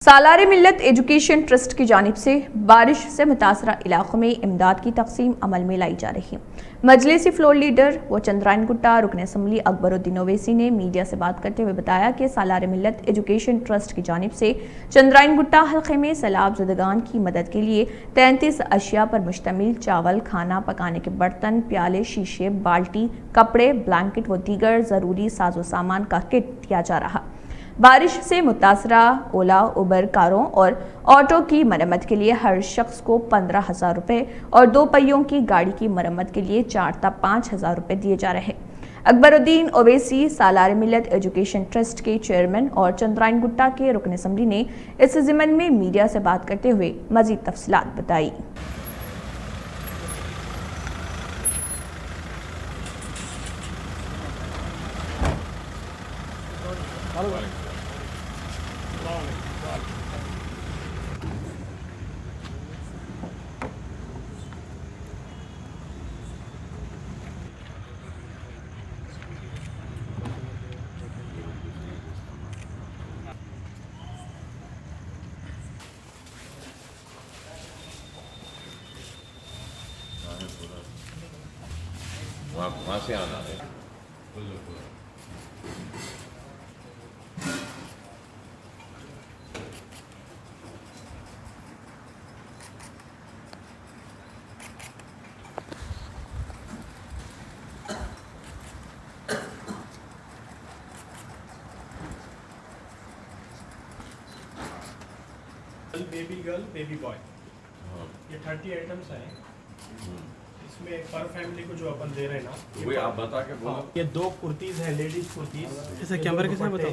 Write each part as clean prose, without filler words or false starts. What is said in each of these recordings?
سالار ملت education trust کی جانب سے بارش سے متاثرہ علاقوں میں امداد کی تقسیم عمل میں لائی جا رہی ہے۔ مجلسی فلور لیڈر و چندرائن گٹا رکن اسمبلی اکبر الدین اویسی نے میڈیا سے بات کرتے ہوئے بتایا کہ سالار ملت ایجوکیشن ٹرسٹ کی جانب سے چندرائن گٹا حلقے میں سیلاب زدگان کی مدد کے لیے 33 اشیاء پر مشتمل چاول، کھانا پکانے کے برتن، پیالے، شیشے، بالٹی، کپڑے، بلینکٹ و دیگر ضروری ساز و سامان کا کٹ دیا جا رہا۔ بارش سے متاثرہ اولا اوبر کاروں اور آٹو کی مرمت کے لیے ہر شخص کو 15,000 روپے اور 2 پہیوں کی گاڑی کی مرمت کے لیے 4 تا 5,000 روپے دیے جا رہے۔ اکبر الدین اویسی سالار ملت ایجوکیشن ٹرسٹ کے چیئرمین اور چندرائن گٹا کے رکن اسمبلی نے اس ضمن میں میڈیا سے بات کرتے ہوئے مزید تفصیلات بتائی۔ وہاں سے آنا ہے۔ بیبی گرل، بیبی بوائے، یہ 30 آئٹمس ہیں۔ اس میں پر فیملی کو جو اپن دے رہے ہیں نا، وہی آپ بتا کے بولو۔ یہ 2 کرتیز ہیں، لیڈیز کرتیز، اسے کیمرے کے ساتھ بتاؤ۔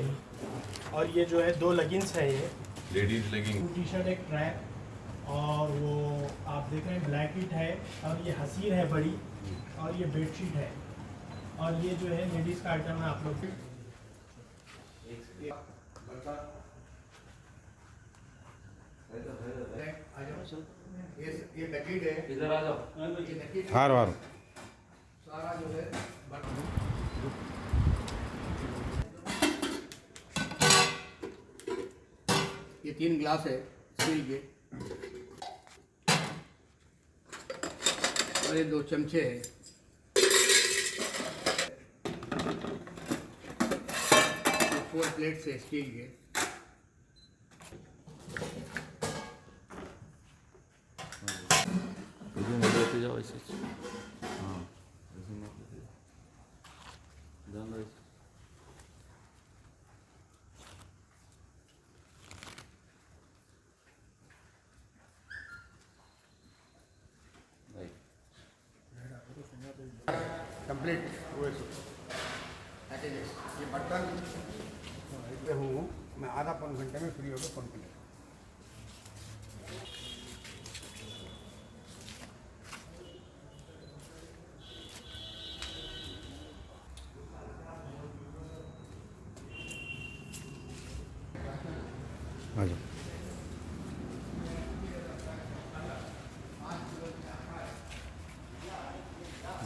اور یہ جو ہے 2 لیگنگس ہیں، یہ لیڈیز لیگنگ، ٹی شرٹ، ایک ٹریک، اور وہ آپ دیکھ رہے ہیں بلینکٹ ہے، اور یہ حسیر ہے بڑی، اور یہ بیڈ شیٹ ہے، اور یہ جو ہے لیڈیز کا آئٹم ہے آپ لوگ کے۔ یہ بکیٹ ہے، ادھر آ جاؤ، ہار وار سارا جو ہے یہ 3 گلاس ہے اسٹیل کے، اور یہ 2 چمچے ہیں، 4 پلیٹس ہے اسٹیل کے۔ کمپلیٹ یہ برتن ہوں میں آدھا پون گھنٹے میں فری ہو کے کمپلیٹ۔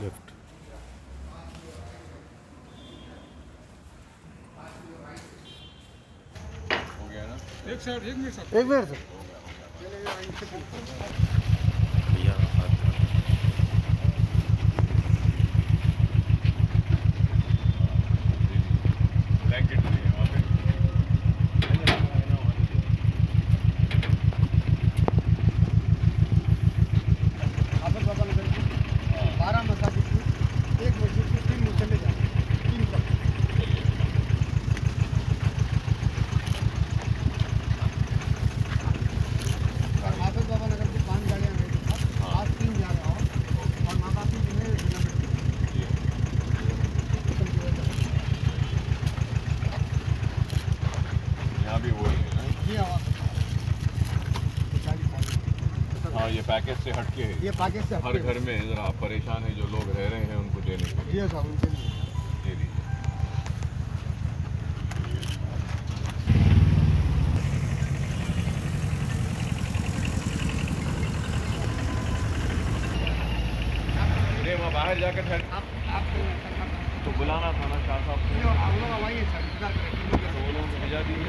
لیفٹ ہو گیا نا؟ ایک منٹ سر بلینکٹ بھی ہے وہاں پہ۔ آفر بابا نگر کی 12 مساجد کی 1 مسجد کی 3 مسلے جاتے ہیں، 3 پر۔ آفر بابا نگر کی 5 گاڑیاں ہیں، آج 3 جا رہے ہیں، اور ماں باپ کی جنہیں یہاں بھی وہی ہے نا؟ یہ آواز ہاں، یہ پیکج سے ہٹ کے ہے، یہ پاکستان سے ہر گھر میں ذرا پریشان ہے جو لوگ رہ رہے ہیں ان کو دینے کے لیے یہ صاحب ان کے لیے دے دیجیے۔ وہاں باہر جا کر تو بلانا تھا نا شاہ صاحب کو، آپ لوگ آئیے سر، انتظار کریں۔ تو وہ لوگوں کو بھیجا دیجیے۔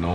9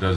10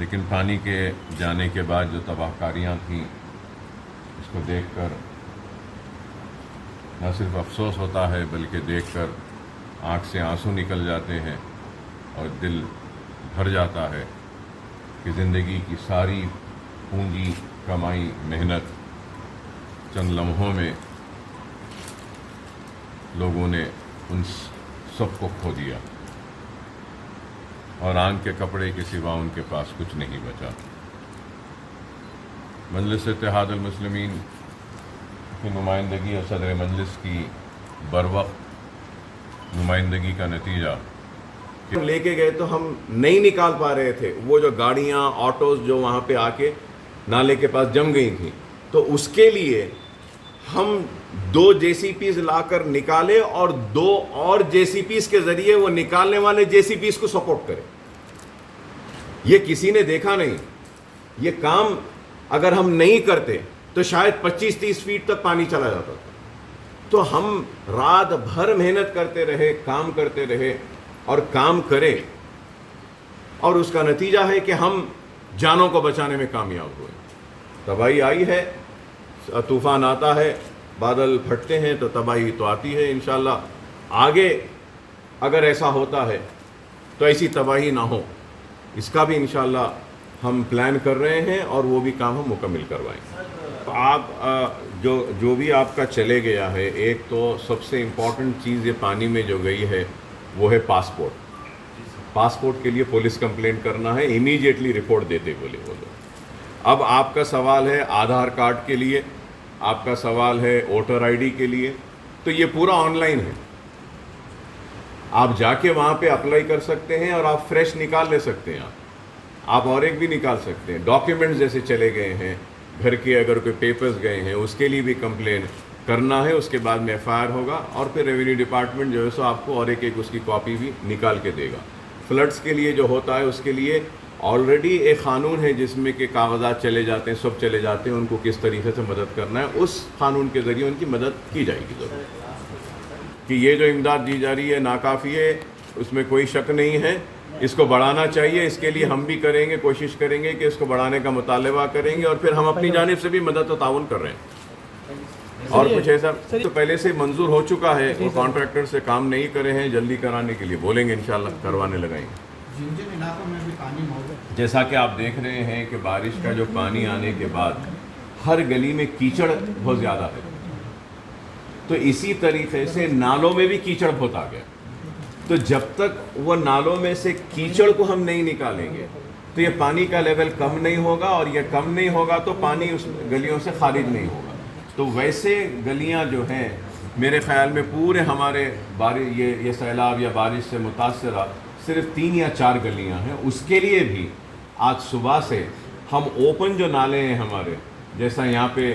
لیکن پانی کے جانے کے بعد جو تباہ کاریاں تھیں اس کو دیکھ کر نہ صرف افسوس ہوتا ہے بلکہ دیکھ کر آنکھ سے آنسو نکل جاتے ہیں اور دل بھر جاتا ہے کہ زندگی کی ساری پونجی کمائی محنت چند لمحوں میں لوگوں نے ان سب کو کھو دیا اور آنکھ کے کپڑے کے سوا ان کے پاس کچھ نہیں بچا۔ مجلس اتحاد المسلمین کی نمائندگی اور صدر مجلس کی بروقت نمائندگی کا نتیجہ ہم لے کے گئے تو ہم نہیں نکال پا رہے تھے، وہ جو گاڑیاں آٹوز جو وہاں پہ آ کے نالے کے پاس جم گئی تھیں، تو اس کے لیے ہم 2 JCPs لا کر نکالے اور 2 اور JCPs کے ذریعے وہ نکالنے والے JCPs کو سپورٹ کرے۔ یہ کسی نے دیکھا نہیں، یہ کام اگر ہم نہیں کرتے تو شاید 25-30 فیٹ تک پانی چلا جاتا تھا۔ تو ہم رات بھر محنت کرتے رہے، کام کرتے رہے اور کام کرے، اور اس کا نتیجہ ہے کہ ہم جانوں کو بچانے میں کامیاب ہوئے۔ تباہی آئی ہے، طوفان آتا ہے، بادل پھٹتے ہیں تو تباہی تو آتی ہے۔ انشاءاللہ آگے اگر ایسا ہوتا ہے تو ایسی تباہی نہ ہو، اس کا بھی انشاءاللہ ہم پلان کر رہے ہیں اور وہ بھی کام ہم مکمل کروائیں گے۔ آپ جو بھی آپ کا چلے گیا ہے، ایک تو سب سے امپورٹنٹ چیز یہ پانی میں جو گئی ہے وہ ہے پاسپورٹ کے لیے پولیس کمپلینٹ کرنا ہے، امیڈیٹلی رپورٹ دیتے بولے وہ لوگ۔ اب آپ کا سوال ہے آدھار کارڈ کے لیے، آپ کا سوال ہے ووٹر آئی ڈی کے لیے، تو یہ پورا آن لائن ہے، آپ جا کے وہاں پہ اپلائی کر سکتے ہیں اور آپ فریش نکال لے سکتے ہیں، آپ اور ایک بھی نکال سکتے ہیں۔ ڈاکیومنٹس جیسے چلے گئے ہیں، گھر کے اگر کوئی پیپرز گئے ہیں اس کے لیے بھی کمپلین کرنا ہے، اس کے بعد میں FIR ہوگا اور پھر ریونیو ڈپارٹمنٹ جو ہے سو آپ کو اور ایک اس کی کاپی بھی نکال کے دے گا۔ فلڈس کے لیے جو ہوتا ہے اس کے لیے آلریڈی ایک قانون ہے جس میں کہ کاغذات چلے جاتے ہیں، سب چلے جاتے ہیں، ان کو کس طریقے سے مدد کرنا ہے، اس قانون کے ذریعے ان کی مدد کی جائے گی ضرور۔ کہ یہ جو امداد دی جا رہی ہے ناکافی ہے، اس میں کوئی شک نہیں ہے، اس کو بڑھانا چاہیے۔ اس کے لیے ہم بھی کریں گے، کوشش کریں گے کہ اس کو بڑھانے کا مطالبہ کریں گے، اور پھر ہم اپنی جانب سے بھی مدد و تعاون کر رہے ہیں۔ اور کچھ ایسا تو پہلے سے منظور ہو چکا ہے، وہ کانٹریکٹر سے کام نہیں کرے ہیں، جلدی کرانے کے لیے بولیں گے، انشاءاللہ کروانے لگائیں گے۔ جن علاقوں میں بھی پانی موجود، جیسا کہ آپ دیکھ رہے ہیں کہ بارش کا جو پانی آنے کے بعد ہر گلی میں کیچڑ بہت زیادہ ہے، تو اسی طریقے سے نالوں میں بھی کیچڑ بہت آ گیا۔ تو جب تک وہ نالوں میں سے کیچڑ کو ہم نہیں نکالیں گے تو یہ پانی کا لیول کم نہیں ہوگا، اور یہ کم نہیں ہوگا تو پانی اس گلیوں سے خارج نہیں ہوگا۔ تو ویسے گلیاں جو ہیں میرے خیال میں پورے ہمارے یہ سیلاب یا بارش سے متاثرہ صرف 3 یا 4 گلیاں ہیں، اس کے لیے بھی آج صبح سے ہم اوپن جو نالے ہیں ہمارے، جیسا یہاں پہ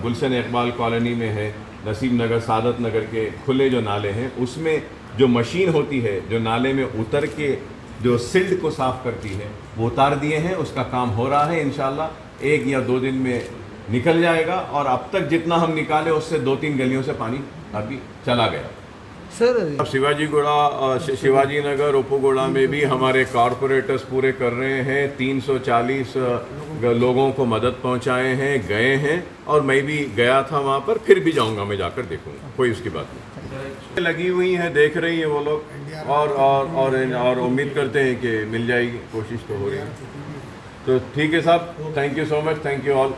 گلشن اقبال کالونی میں ہے، نسیم نگر، سعادت نگر کے کھلے جو نالے ہیں، اس میں جو مشین ہوتی ہے جو نالے میں اتر کے جو سلٹ کو صاف کرتی ہے وہ اتار دیے ہیں، اس کا کام ہو رہا ہے، انشاءاللہ 1 یا 2 دن میں نکل جائے گا، اور اب تک جتنا ہم نکالے اس سے 2-3 گلیوں سے پانی ابھی چلا گیا۔ سر اب شیواجی نگر، اوپو گوڑا میں بھی ہمارے کارپوریٹرز پورے کر رہے ہیں، 340 لوگوں کو مدد پہنچائے ہیں، گئے ہیں، اور میں بھی گیا تھا وہاں پر، پھر بھی جاؤں گا، میں جا کر دیکھوں گا، کوئی اس کی بات نہیں۔ لگی ہوئی ہیں، دیکھ رہی ہیں وہ لوگ، اور امید کرتے ہیں کہ مل جائے گی، کوشش تو ہو رہی ہے۔ تو ٹھیک ہے صاحب، thank you so much, thank you all.